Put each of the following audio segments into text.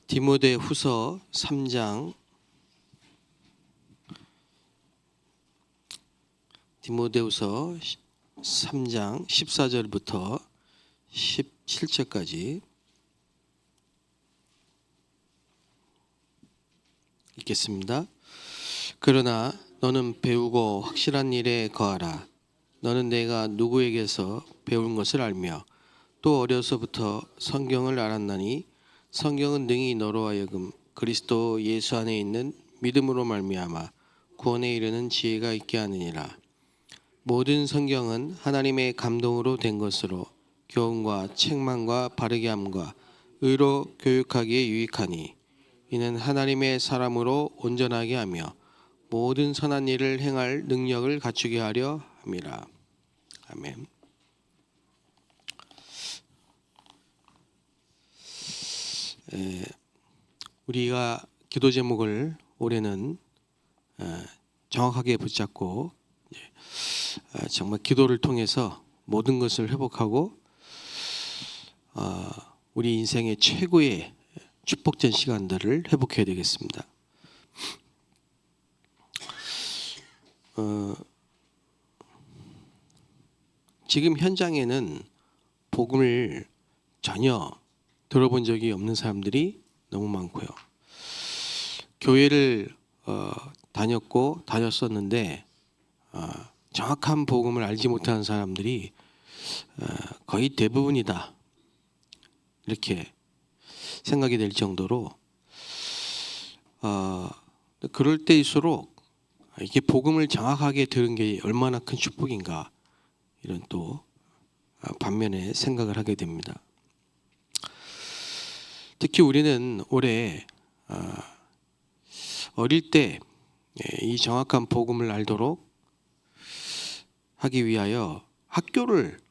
디모데후서 3장 디모데후서 3장 14절부터 17절까지 읽겠습니다. 그러나 너는 배우고 확실한 일에 거하라. 너는 내가 누구에게서 배운 것을 알며 또 어려서부터 성경을 알았나니 성경은 능히 너로 하여금 그리스도 예수 안에 있는 믿음으로 말미암아 구원에 이르는 지혜가 있게 하느니라. 모든 성경은 하나님의 감동으로 된 것으로 교훈과 책망과 바르게 함과 의로 교육하기에 유익하니 이는 하나님의 사람으로 온전하게 하며 모든 선한 일을 행할 능력을 갖추게 하려 함이라. 아멘. 우리가 기도 제목을 올해는 정확하게 붙잡고 정말 기도를 통해서 모든 것을 회복하고 우리 인생의 최고의 축복된 시간들을 회복해야 되겠습니다. 지금 현장에는 복음을 전혀 들어본 적이 없는 사람들이 너무 많고요. 교회를 다녔었는데 정확한 복음을 알지 못하는 사람들이 거의 대부분이다, 이렇게 생각이 될 정도로 그럴 때일수록 이게 복음을 정확하게 들은 게 얼마나 큰 축복인가, 이런 또 반면에 생각을 하게 됩니다. 특히 우리는 올해 어릴 때 이 정확한 복음을 알도록 하기 위하여 학교를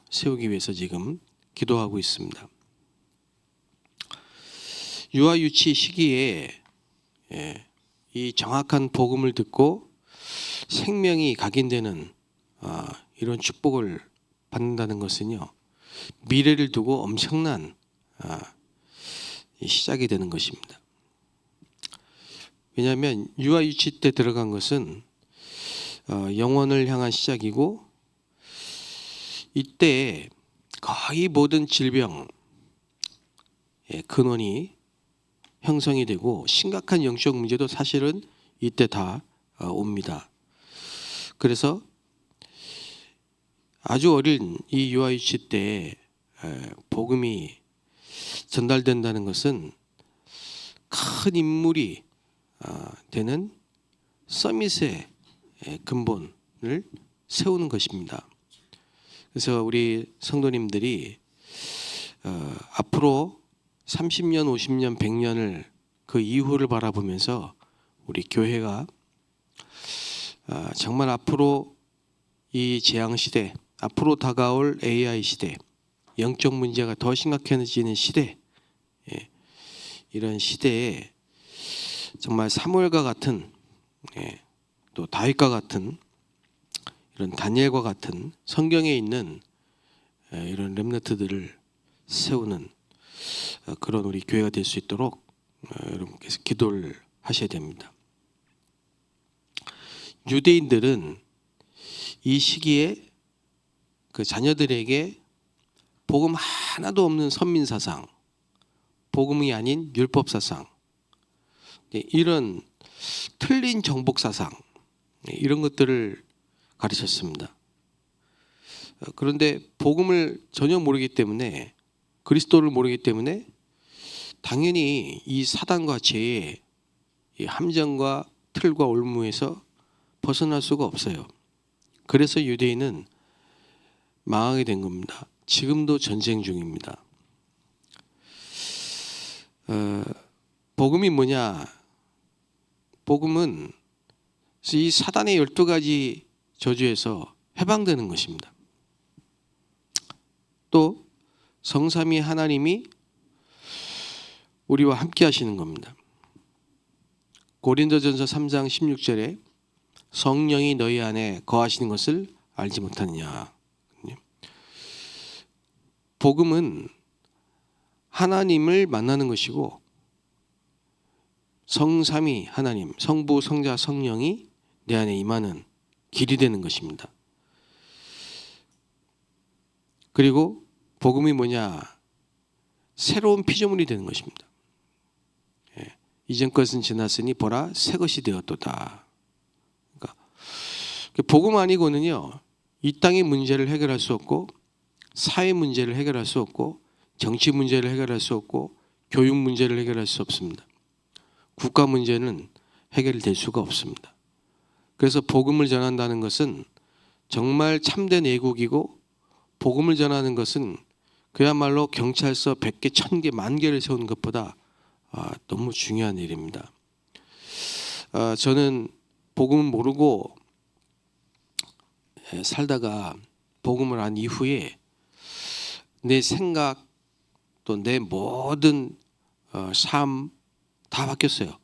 세우기 위해서 지금 기도하고 있습니다. 유아 유치 시기에 이 정확한 복음을 듣고 생명이 각인되는 이런 축복을 받는다는 것은요, 미래를 두고 엄청난 시작이 되는 것입니다. 왜냐하면 유아 유치 때 들어간 것은 영혼을 향한 시작이고, 이때 거의 모든 질병의 근원이 형성이 되고 심각한 영적 문제도 사실은 이때 다 옵니다. 그래서 아주 어린 이 유아 유치 때 복음이 전달된다는 것은 큰 인물이 되는 서밋의 근본을 세우는 것입니다. 그래서 우리 성도님들이 앞으로 30년, 50년, 100년을 그 이후를 바라보면서 우리 교회가 정말 앞으로 이 재앙 시대, 앞으로 다가올 AI 시대, 영적 문제가 더 심각해지는 시대, 이런 시대에 정말 사무엘과 같은, 또 다윗과 같은, 이런 다니엘과 같은 성경에 있는 이런 렘넌트들을 세우는 그런 우리 교회가 될 수 있도록 여러분께서 기도를 하셔야 됩니다. 유대인들은 이 시기에 그 자녀들에게 복음 하나도 없는 선민사상, 복음이 아닌 율법사상, 이런 틀린 정복사상, 이런 것들을 가르쳤습니다. 그런데 복음을 전혀 모르기 때문에, 그리스도를 모르기 때문에 당연히 이 사단과 죄의 이 함정과 틀과 올무에서 벗어날 수가 없어요. 그래서 유대인은 망하게 된 겁니다. 지금도 전쟁 중입니다. 복음이 뭐냐? 복음은 이 사단의 12가지 저주에서 해방되는 것입니다. 또 성삼위 하나님이 우리와 함께 하시는 겁니다. 고린도전서 3장 16절에 성령이 너희 안에 거하시는 것을 알지 못하느냐. 복음은 하나님을 만나는 것이고 성삼위 하나님, 성부, 성자, 성령이 내 안에 임하는 길이 되는 것입니다. 그리고 복음이 뭐냐? 새로운 피조물이 되는 것입니다. 이전 것은 지났으니 보라 새 것이 되었도다. 그러니까 복음 아니고는요, 이 땅의 문제를 해결할 수 없고, 사회 문제를 해결할 수 없고, 정치 문제를 해결할 수 없고, 교육 문제를 해결할 수 없습니다. 국가 문제는 해결될 수가 없습니다. 그래서 복음을 전한다는 것은 정말 참된 애국이고, 복음을 전하는 것은 그야말로 경찰서 100개, 1000개, 10,000개를 세우는 것보다 너무 중요한 일입니다. 저는 복음을 모르고 살다가 복음을 안 이후에 내 생각 또 내 모든 삶 다 바뀌었어요.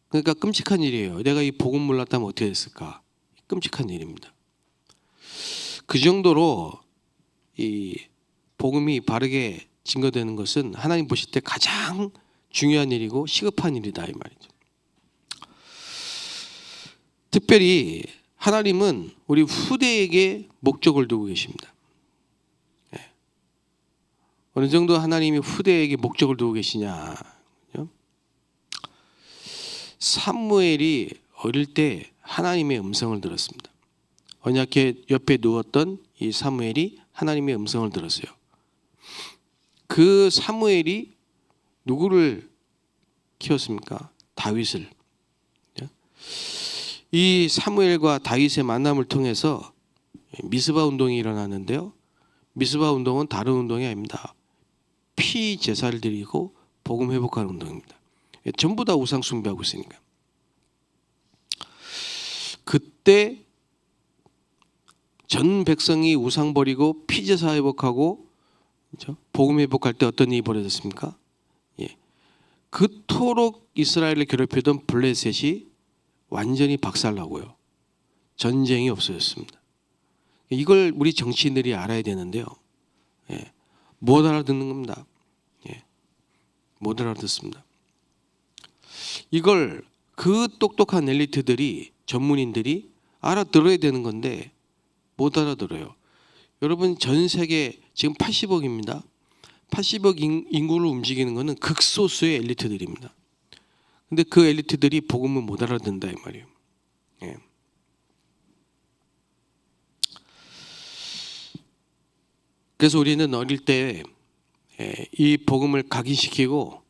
그러니까 끔찍한 일이에요. 내가 이 복음 몰랐다면 어떻게 됐을까? 끔찍한 일입니다. 그 정도로 이 복음이 바르게 증거되는 것은 하나님 보실 때 가장 중요한 일이고 시급한 일이다 이 말이죠. 특별히 하나님은 우리 후대에게 목적을 두고 계십니다. 어느 정도 하나님이 후대에게 목적을 두고 계시냐? 사무엘이 어릴 때 하나님의 음성을 들었습니다. 언약궤 옆에 누웠던 이 사무엘이 하나님의 음성을 들었어요. 그 사무엘이 누구를 키웠습니까? 다윗을. 이 사무엘과 다윗의 만남을 통해서 미스바 운동이 일어났는데요. 미스바 운동은 다른 운동이 아닙니다. 피 제사를 드리고 복음 회복하는 운동입니다. 전부 다 우상 숭배하고 있으니까. 그때 전 백성이 우상 버리고 피 제사 회복하고 복음 회복할 때 어떤 일이 벌어졌습니까? 그토록 이스라엘을 괴롭히던 블레셋이 완전히 박살나고요. 전쟁이 없어졌습니다. 이걸 우리 정치인들이 알아야 되는데요. 못 알아듣는 겁니다. 못 알아듣습니다. 이걸 그 똑똑한 엘리트들이 전문인들이 알아들어야 되는 건데 못 알아들어요. 여러분 전 세계 지금 80억입니다. 80억 인구를 움직이는 것은 극소수의 엘리트들입니다. 근데 그 엘리트들이 복음을 못 알아듣는다 이 말이에요. 그래서 우리는 어릴 때 이 복음을 각인시키고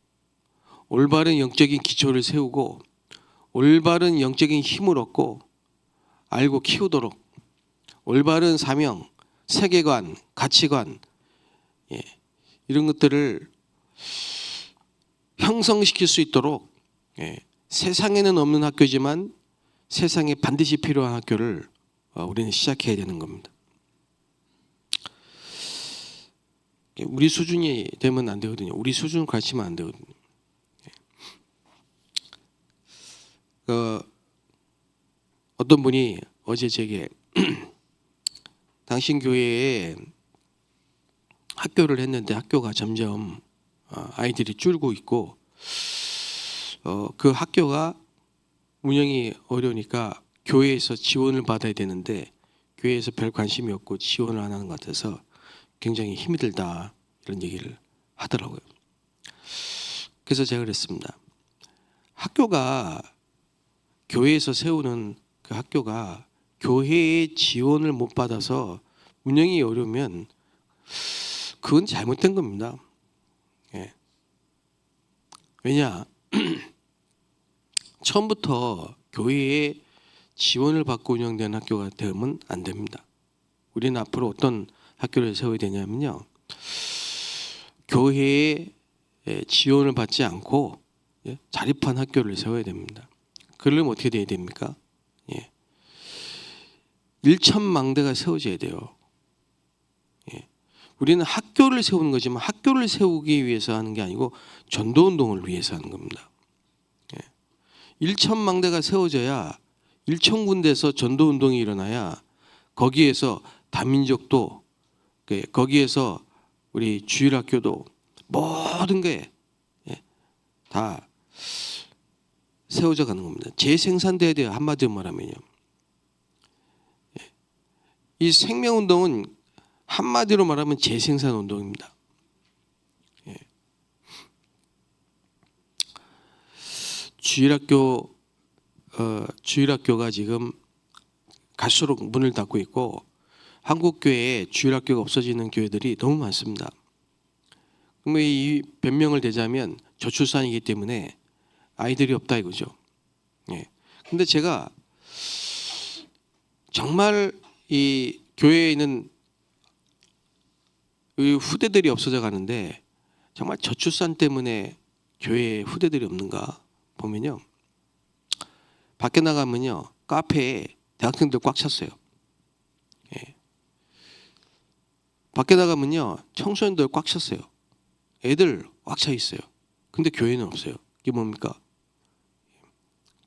올바른 영적인 기초를 세우고 올바른 영적인 힘을 얻고 알고 키우도록 올바른 사명, 세계관, 가치관 이런 것들을 형성시킬 수 있도록 세상에는 없는 학교지만 세상에 반드시 필요한 학교를 우리는 시작해야 되는 겁니다. 우리 수준이 되면 안 되거든요. 우리 수준을 가르치면 안 되거든요. 어떤 분이 어제 제게 당신 교회에 학교를 했는데 학교가 점점 아이들이 줄고 있고 그 학교가 운영이 어려우니까 교회에서 지원을 받아야 되는데 교회에서 별 관심이 없고 지원을 안 하는 것 같아서 굉장히 힘이 들다 이런 얘기를 하더라고요. 그래서 제가 그랬습니다. 학교가 교회에서 세우는 그 학교가 교회의 지원을 못 받아서 운영이 어려우면 그건 잘못된 겁니다. 왜냐? 처음부터 교회의 지원을 받고 운영되는 학교가 되면 안 됩니다. 우리는 앞으로 어떤 학교를 세워야 되냐면요. 교회의 지원을 받지 않고 자립한 학교를 세워야 됩니다. 그러려면 어떻게 돼야 됩니까? 1천망대가 세워져야 돼요. 우리는 학교를 세우는 거지만 학교를 세우기 위해서 하는 게 아니고 전도운동을 위해서 하는 겁니다. 1천망대가 세워져야 1,000군데에서 전도운동이 일어나야 거기에서 다민족도 거기에서 우리 주일학교도 모든 게 다 세워져 가는 겁니다. 재생산돼야 돼요. 한마디로 말하면요. 이 생명운동은 한마디로 말하면 재생산 운동입니다. 주일학교가 지금 갈수록 문을 닫고 있고 한국 교회에 주일학교가 없어지는 교회들이 너무 많습니다. 그러면 이 변명을 대자면 저출산이기 때문에 아이들이 없다 이거죠. 근데 제가 정말 이 교회에 있는 이 후대들이 없어져 가는데 정말 저출산 때문에 교회에 후대들이 없는가 보면요. 밖에 나가면요. 카페에 대학생들 꽉 찼어요. 밖에 나가면요. 청소년들 꽉 찼어요. 애들 꽉 차 있어요. 근데 교회는 없어요. 이게 뭡니까?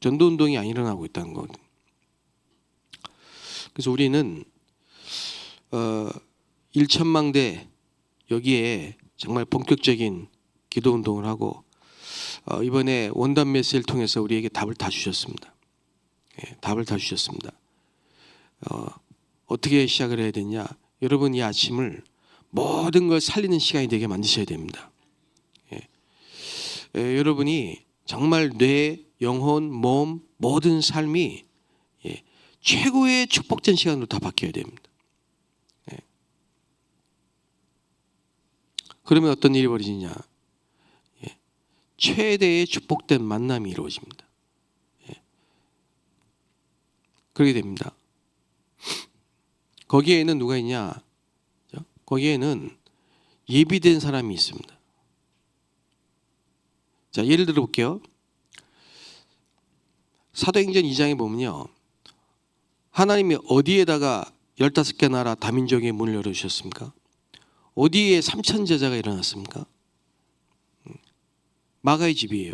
전도운동이 안 일어나고 있다는 거거든요. 그래서 우리는 1천망대 여기에 정말 본격적인 기도운동을 하고 이번에 원단 메시지를 통해서 우리에게 답을 다 주셨습니다. 답을 다 주셨습니다. 어떻게 시작을 해야 되냐? 여러분 이 아침을 모든 걸 살리는 시간이 되게 만드셔야 됩니다. 여러분이 정말 뇌, 영혼, 몸 모든 삶이 최고의 축복된 시간으로 다 바뀌어야 됩니다. 그러면 어떤 일이 벌어지냐? 최대의 축복된 만남이 이루어집니다. 그렇게 됩니다. 거기에는 누가 있냐? 거기에는 예비된 사람이 있습니다. 자, 예를 들어 볼게요. 사도행전 2장에 보면요. 하나님이 어디에다가 15개 나라 다민족의 문을 열어주셨습니까? 어디에 3천 제자가 일어났습니까? 마가의 집이에요.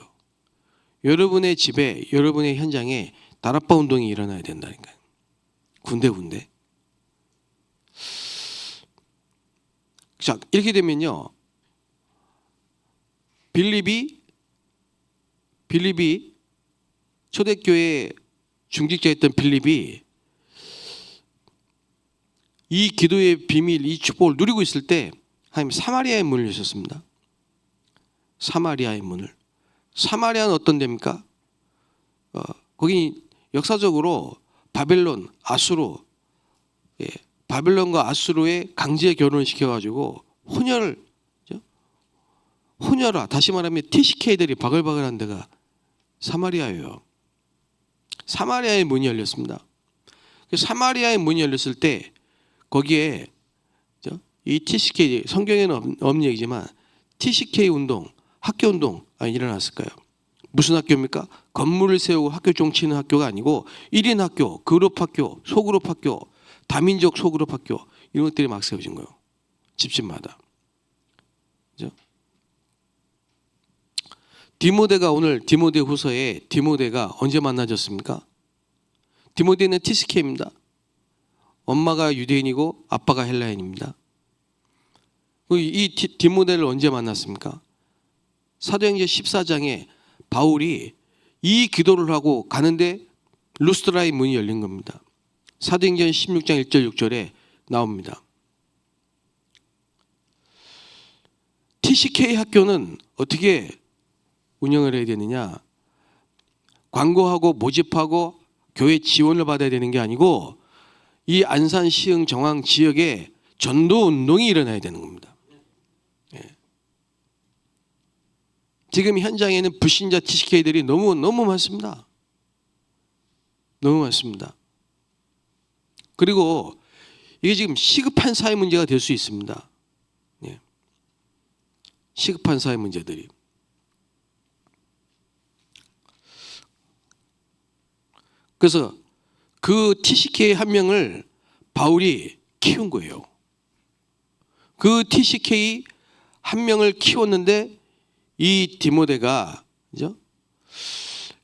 여러분의 집에, 여러분의 현장에 다락방 운동이 일어나야 된다니까요. 군데. 자, 이렇게 되면요. 빌립이 초대교회 중직자였던 빌립이 이 기도의 비밀, 이 축복을 누리고 있을 때 하나님 사마리아의 문을 여셨습니다. 사마리아의 문을. 사마리아는 어떤 데입니까? 거기 역사적으로 바벨론, 아수르, 바벨론과 아수르의 강제 결혼을 시켜가지고 혼혈아, 다시 말하면 TCK들이 바글바글한 데가 사마리아예요. 사마리아의 문이 열렸습니다. 사마리아의 문이 열렸을 때 거기에 이 TCK, 성경에는 없는 얘기지만 TCK 운동, 학교 운동 일어났을까요? 무슨 학교입니까? 건물을 세우고 학교 종치는 학교가 아니고 1인 학교, 그룹 학교, 소그룹 학교, 다민족 소그룹 학교 이런 것들이 막 세워진 거예요. 집집마다. 그죠? 디모데가 오늘 디모데 후서에 디모데가 언제 만나졌습니까? 디모데는 TCK입니다. 엄마가 유대인이고 아빠가 헬라인입니다. 이 디모데를 언제 만났습니까? 사도행전 14장에 바울이 이 기도를 하고 가는데 루스드라의 문이 열린 겁니다. 사도행전 16장 1절 6절에 나옵니다. TCK 학교는 어떻게 운영을 해야 되느냐? 광고하고 모집하고 교회 지원을 받아야 되는 게 아니고 이 안산, 시흥, 정왕 지역에 전도 운동이 일어나야 되는 겁니다. 지금 현장에는 불신자 TCK들이 너무 많습니다. 너무 많습니다. 그리고 이게 지금 시급한 사회 문제가 될 수 있습니다. 시급한 사회 문제들이. 그래서 그 TCK 한 명을 바울이 키운 거예요. 그 TCK 한 명을 키웠는데 이 디모데가 그죠?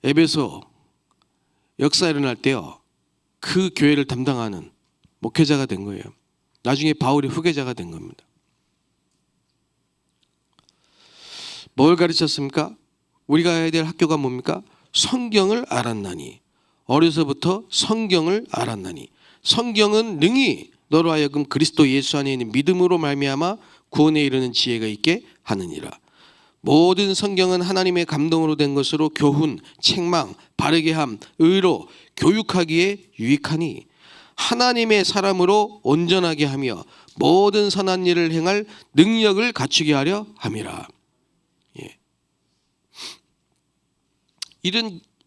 에베소 역사 일어날 때요. 그 교회를 담당하는 목회자가 된 거예요. 나중에 바울이 후계자가 된 겁니다. 뭘 가르쳤습니까? 우리가 해야 될 학교가 뭡니까? 성경을 알았나니. 어려서부터 성경을 알았나니. 성경은 능히 너로 하여금 그리스도 예수 안에 있는 믿음으로 말미암아 구원에 이르는 지혜가 있게 하느니라. 모든 성경은 하나님의 감동으로 된 것으로 교훈, 책망, 바르게 함, 의로 교육하기에 유익하니 하나님의 사람으로 온전하게 하며 모든 선한 일을 행할 능력을 갖추게 하려 함이라. 예.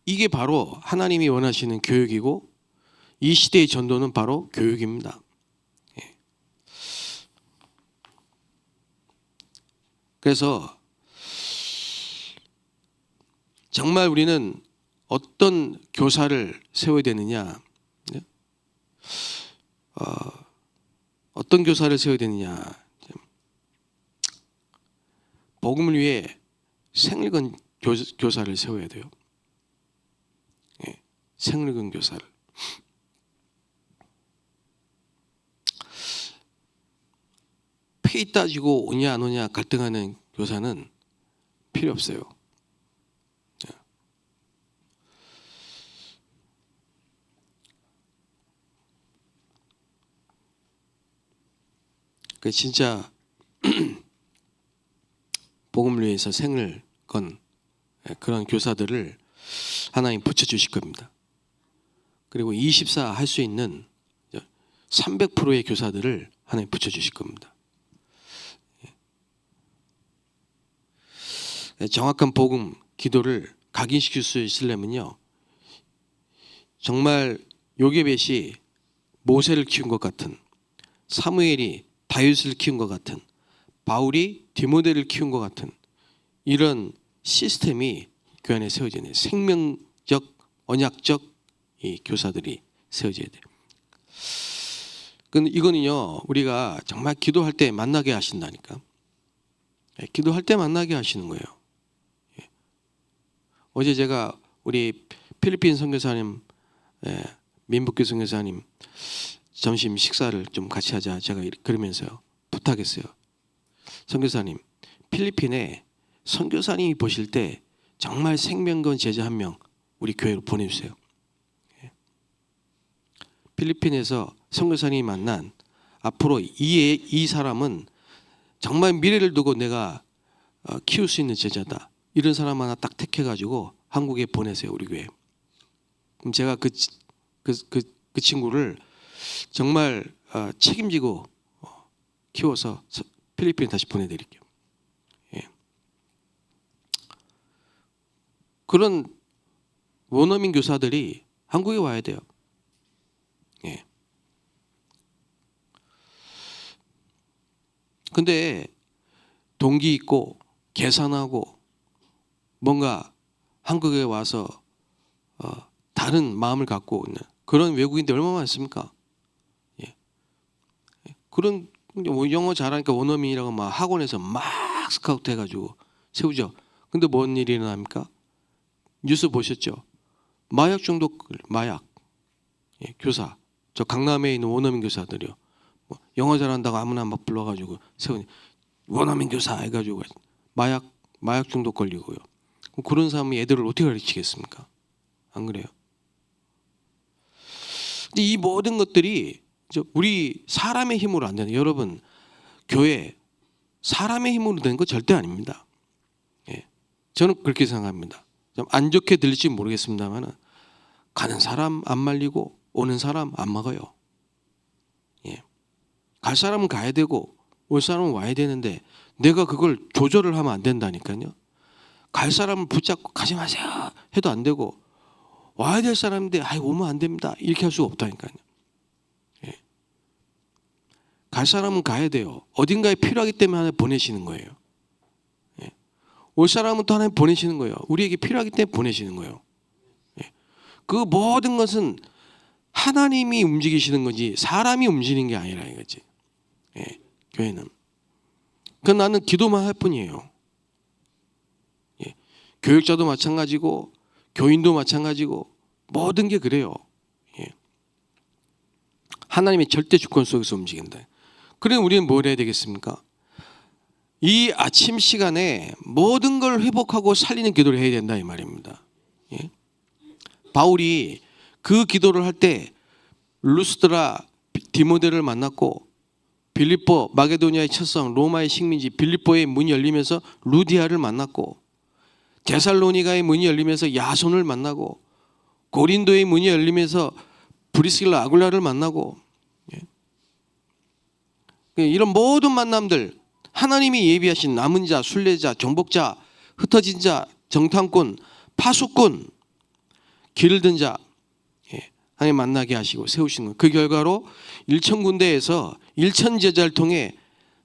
이게 바로 하나님이 원하시는 교육이고 이 시대의 전도는 바로 교육입니다. 예. 그래서 정말 우리는 어떤 교사를 세워야 되느냐, 어떤 교사를 세워야 되느냐, 복음을 위해 생을 건 교사를 세워야 돼요. 예, 생을 건 교사를. 페이 따지고 오냐 안 오냐 갈등하는 교사는 필요 없어요. 그 진짜 복음을 위해서 생을 건 그런 교사들을 하나님 붙여주실 겁니다. 그리고 24 할 수 있는 300%의 교사들을 하나님 붙여주실 겁니다. 정확한 복음 기도를 각인시킬 수 있으려면요, 정말 요게벳이 모세를 키운 것 같은, 사무엘이 다윗을 키운 것 같은, 바울이 디모데를 키운 것 같은 이런 시스템이 교회 안에 세워져야 돼요. 생명적, 언약적 이 교사들이 세워져야 돼요. 근데 이거는요, 우리가 정말 기도할 때 만나게 하신다니까. 기도할 때 만나게 하시는 거예요. 어제 제가 우리 필리핀 선교사님, 민복교 선교사님 점심 식사를 좀 같이 하자 제가 그러면서요 부탁했어요. 선교사님, 필리핀에 선교사님이 보실 때 정말 생명건 제자 한 명 우리 교회로 보내주세요. 필리핀에서 선교사님이 만난 앞으로 이 사람은 정말 미래를 두고 내가 키울 수 있는 제자다. 이런 사람 하나 딱 택해가지고 한국에 보내세요, 우리 교회. 그럼 제가 그 친구를 정말 책임지고 키워서 필리핀에 다시 보내드릴게요. 예. 그런 원어민 교사들이 한국에 와야 돼요. 예. 근데 동기 있고 계산하고 뭔가 한국에 와서 다른 마음을 갖고 있는 그런 외국인들 얼마나 많습니까? 예. 그런 영어 잘하니까 원어민이라고 막 학원에서 막 스카우트 해가지고 세우죠. 근데 뭔 일이 일어납니까? 뉴스 보셨죠? 마약 중독, 마약. 예, 교사. 저 강남에 있는 원어민 교사들이요. 뭐 영어 잘한다고 아무나 막 불러가지고 세우니 원어민 교사 해가지고 마약 중독 걸리고요. 그런 사람이 애들을 어떻게 가르치겠습니까? 안 그래요? 근데 이 모든 것들이 우리 사람의 힘으로 안 되는, 여러분 교회 사람의 힘으로 되는 거 절대 아닙니다. 예, 저는 그렇게 생각합니다. 좀 안 좋게 들릴지 모르겠습니다만 가는 사람 안 말리고 오는 사람 안 막아요. 예, 갈 사람은 가야 되고 올 사람은 와야 되는데 내가 그걸 조절을 하면 안 된다니까요. 갈 사람을 붙잡고 가지 마세요 해도 안 되고 와야 될 사람인데 오면 안 됩니다 이렇게 할 수가 없다니까요. 예. 갈 사람은 가야 돼요. 어딘가에 필요하기 때문에 하나님 보내시는 거예요. 예. 올 사람은 또 하나님 보내시는 거예요. 우리에게 필요하기 때문에 보내시는 거예요. 예. 그 모든 것은 하나님이 움직이시는 거지 사람이 움직이는 게 아니라 이거지. 예. 교회는. 그건 나는 기도만 할 뿐이에요. 예. 교육자도 마찬가지고 교인도 마찬가지고 모든 게 그래요. 예. 하나님의 절대 주권 속에서 움직인다. 그럼 우리는 뭘 해야 되겠습니까? 이 아침 시간에 모든 걸 회복하고 살리는 기도를 해야 된다 이 말입니다. 예? 바울이 그 기도를 할 때 루스드라 디모데를 만났고 빌립보 마게도니아의 첫성 로마의 식민지 빌립보의 문이 열리면서 루디아를 만났고 데살로니가의 문이 열리면서 야손을 만나고 고린도의 문이 열리면서 브리스길라 아굴라를 만나고 이런 모든 만남들 하나님이 예비하신 남은 자, 순례자, 정복자, 흩어진 자, 정탐꾼, 파수꾼, 길을 든 자 하나님 만나게 하시고 세우시는 그 결과로 일천군대에서 일천제자를 통해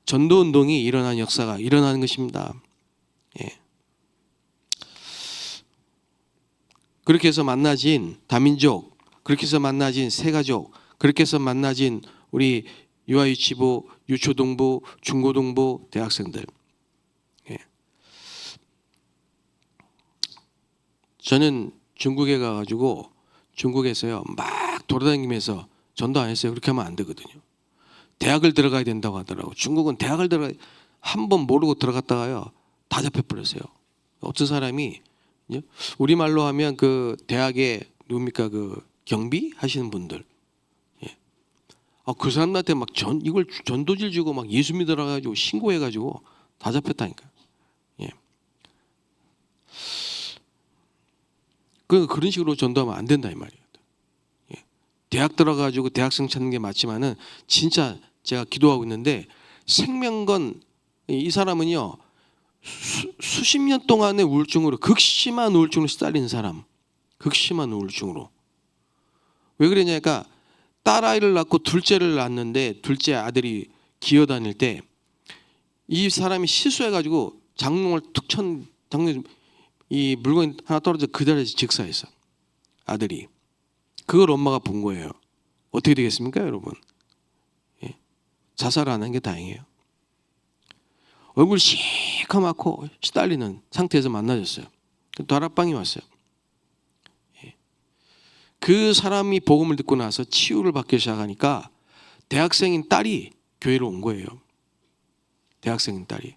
전도운동이 일어나는 역사가 일어나는 것입니다. 그렇게 해서 만나진 다민족, 그렇게 해서 만나진 새가족, 그렇게 해서 만나진 우리 유아유치부, 유초동부, 중고동부 대학생들. 저는 중국에 가가지고 중국에서요 막 돌아다니면서 전도 안 했어요. 그렇게 하면 안 되거든요. 대학을 들어가야 된다고 하더라고. 중국은 대학을 한 번 모르고 들어갔다가요 다 잡혀버렸어요. 어떤 사람이 우리말로 하면 그 대학에 누굽니까 그 경비 하시는 분들, 그 사람한테 막 이걸 전도질 주고 막 예수 믿어가지고 신고해가지고 다 잡혔다니까. 그런 식으로 전도하면 안 된다 이 말이에요. 대학 들어가지고 대학생 찾는 게 맞지만은 진짜 제가 기도하고 있는데 생명건 이 사람은요 수십 년 동안의 우울증으로 극심한 우울증으로 시달리는 사람, 극심한 우울증으로. 왜 그러냐니까 딸아이를 낳고 둘째를 낳았는데 둘째 아들이 기어다닐 때 이 사람이 실수해가지고 장롱을 툭 천 장롱 이 물건이 하나 떨어져 그 자리에서 즉사했어. 아들이. 그걸 엄마가 본 거예요. 어떻게 되겠습니까 여러분? 자살 안 한 게 다행이에요. 얼굴 시커멓고 시달리는 상태에서 만나졌어요. 다락방이 왔어요. 그 사람이 복음을 듣고 나서 치유를 받기 시작하니까 대학생인 딸이 교회로 온 거예요. 대학생인 딸이.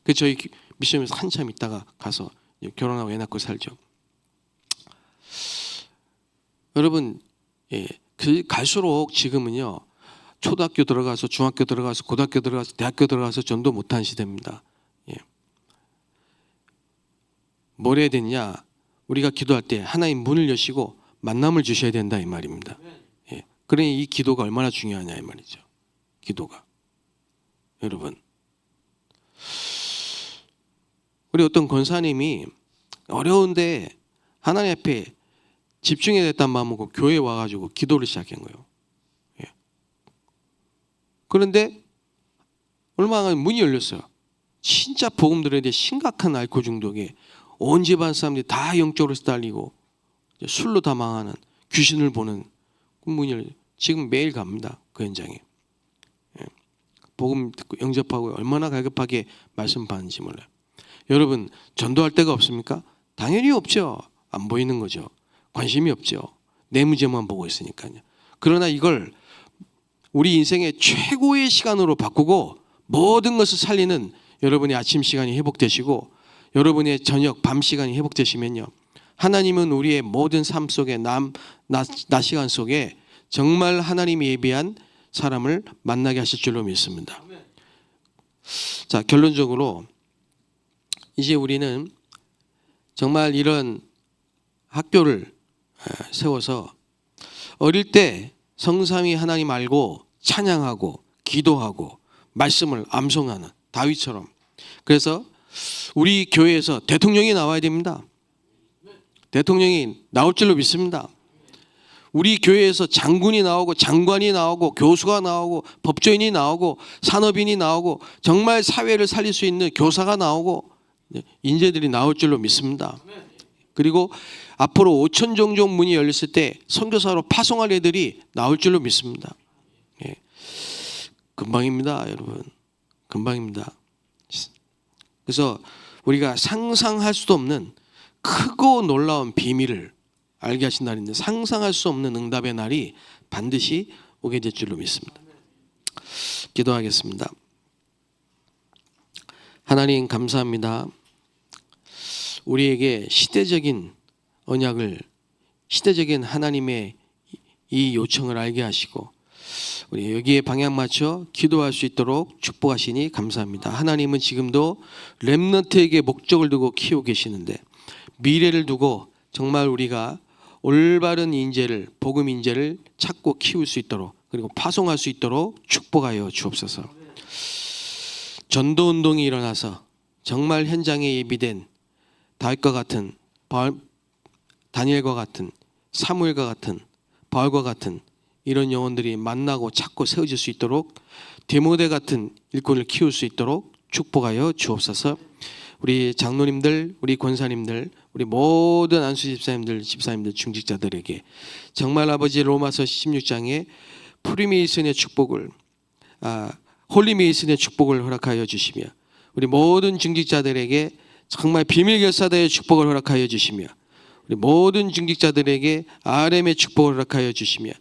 그래서 저희 미션에서 한참 있다가 가서 결혼하고 애 낳고 살죠. 여러분, 갈수록 지금은요 초등학교 들어가서 중학교 들어가서 고등학교 들어가서 대학교 들어가서 전도 못한 시대입니다. 뭘 해야 되냐? 우리가 기도할 때 하나님 문을 여시고 만남을 주셔야 된다 이 말입니다. 그러니 이 기도가 얼마나 중요하냐 이 말이죠. 기도가. 여러분, 우리 어떤 권사님이 어려운데 하나님 앞에 집중해야 됐단 마음 먹고 교회에 와가지고 기도를 시작한 거예요. 그런데 얼마 안 문이 열렸어요. 진짜 복음 들어야 돼. 심각한 알코올 중독에 온 집안 사람들이 다 영적으로 시달리고 술로 다 망하는 귀신을 보는 그 문이 열려. 지금 매일 갑니다. 그 현장에. 복음 듣고 영접하고 얼마나 갈급하게 말씀 받는지 몰라요. 여러분 전도할 데가 없습니까? 당연히 없죠. 안 보이는 거죠. 관심이 없죠. 내 문제만 보고 있으니까요. 그러나 이걸 우리 인생의 최고의 시간으로 바꾸고 모든 것을 살리는 여러분의 아침 시간이 회복되시고 여러분의 저녁 밤 시간이 회복되시면요 하나님은 우리의 모든 삶 속에 낮 시간 속에 정말 하나님이 예비한 사람을 만나게 하실 줄로 믿습니다. 자, 결론적으로 이제 우리는 정말 이런 학교를 세워서 어릴 때 성삼위 하나님 알고 찬양하고 기도하고 말씀을 암송하는 다윗처럼. 그래서 우리 교회에서 대통령이 나와야 됩니다. 대통령이 나올 줄로 믿습니다. 우리 교회에서 장군이 나오고 장관이 나오고 교수가 나오고 법조인이 나오고 산업인이 나오고 정말 사회를 살릴 수 있는 교사가 나오고 인재들이 나올 줄로 믿습니다. 그리고 앞으로 5천 종족 문이 열렸을 때 선교사로 파송할 애들이 나올 줄로 믿습니다. 금방입니다, 여러분. 금방입니다. 그래서 우리가 상상할 수도 없는 크고 놀라운 비밀을 알게 하신 날인데 상상할 수 없는 응답의 날이 반드시 오게 될 줄로 믿습니다. 기도하겠습니다. 하나님 감사합니다. 우리에게 시대적인 언약을, 시대적인 하나님의 이 요청을 알게 하시고 우리 여기에 방향 맞춰 기도할 수 있도록 축복하시니 감사합니다. 하나님은 지금도 렘넌트에게 목적을 두고 키우고 계시는데 미래를 두고 정말 우리가 올바른 인재를, 복음 인재를 찾고 키울 수 있도록, 그리고 파송할 수 있도록 축복하여 주옵소서. 전도 운동이 일어나서 정말 현장에 예비된 다윗과 같은, 다니엘과 같은, 사무엘과 같은, 바울과 같은 이런 영혼들이 만나고 찾고 세워질 수 있도록, 디모데 같은 일꾼을 키울 수 있도록 축복하여 주옵소서. 우리 장로님들, 우리 권사님들, 우리 모든 안수 집사님들, 중직자들에게 정말 아버지 로마서 16장에 프리메이슨의 축복을, 홀리메이슨의 축복을 허락하여 주시며, 우리 모든 중직자들에게 정말 비밀 결사대의 축복을 허락하여 주시며, 우리 모든 중직자들에게 RM의 축복을 허락하여 주시며,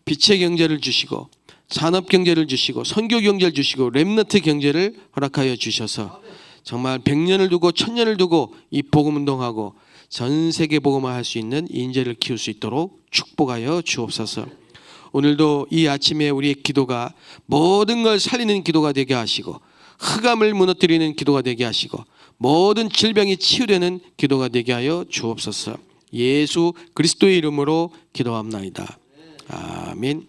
빛의 경제를 주시고 산업 경제를 주시고 선교 경제를 주시고 렘넌트 경제를 허락하여 주셔서 정말 100년을 두고 1000년을 두고 이 복음 운동하고 전 세계 복음화 할 수 있는 인재를 키울 수 있도록 축복하여 주옵소서. 오늘도 이 아침에 우리의 기도가 모든 걸 살리는 기도가 되게 하시고, 흑암을 무너뜨리는 기도가 되게 하시고, 모든 질병이 치유되는 기도가 되게 하여 주옵소서. 예수 그리스도의 이름으로 기도합나이다. 아멘.